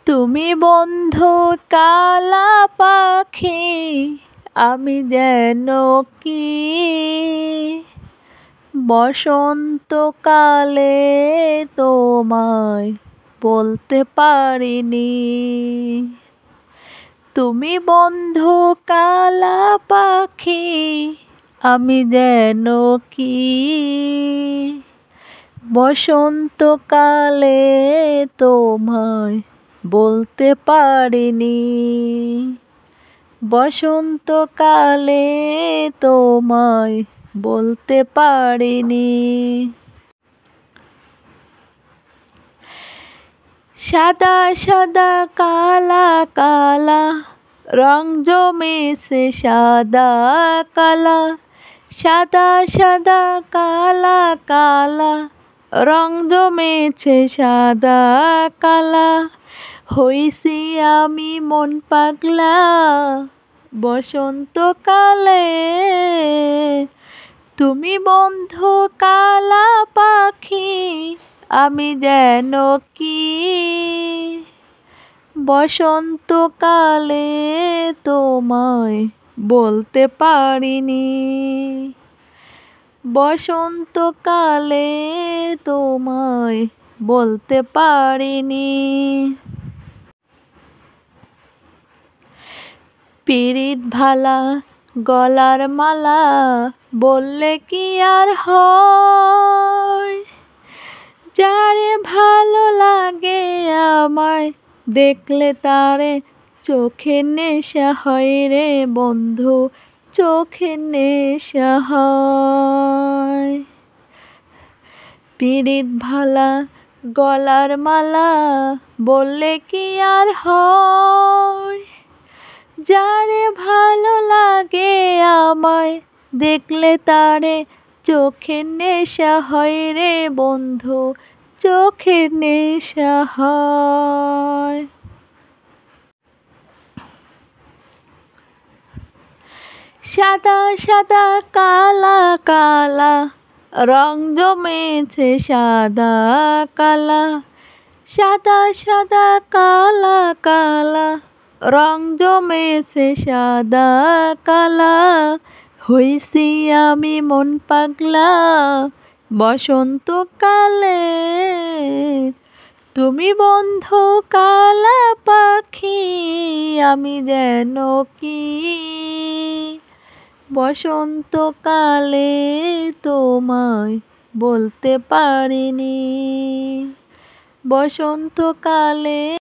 তুমি বন্ধু কালা পাখি, আমি যেন কি বসন্তকালে তোমায় বলতে পারিনি। তুমি বন্ধু কালা পাখি, আমি যেন কি বসন্তকালে তোমায় বলতে পারিনি। বসন্তকালে তোমায় বলতে পারিনি। সাদা সাদা কালা কালা রং জমেছে সাদা কালা। সাদা সাদা কালা কালা রং জমেছে সাদা কালা। হইছি আমি মন পাগলা বসন্তকালে। তুমি বন্ধু কালা পাখি, আমি যেন কি বসন্তকালে তোমায় বলতে পারিনি। বসন্তকালে তোমায় বলতে পারিনি। পিরিত ভালা গলার মালা বললে কি আর হয়। যারে ভালো লাগে আমায় দেখলে তারে চোখের নেশা হয় রে বন্ধু, চোখের নেশা হয়। পিরিত ভালা গলার মালা বললে কি আর হয়। যারে ভালো লাগে আমায় দেখলে তারে চোখের নেশা হয় রে বন্ধু, চোখের নেশা হয়। সাদা সাদা কালা কালা রং জমেছে সাদা কালা। সাদা সাদা কালা কালা রং জমেছে সাদা কালা। হইছি আমি মন পাগলা বসন্তকালে। তুমি বন্ধু কালা পাখি, আমি যেন কি বসন্তকালে তোমায় বলতে পারিনি। বসন্তকালে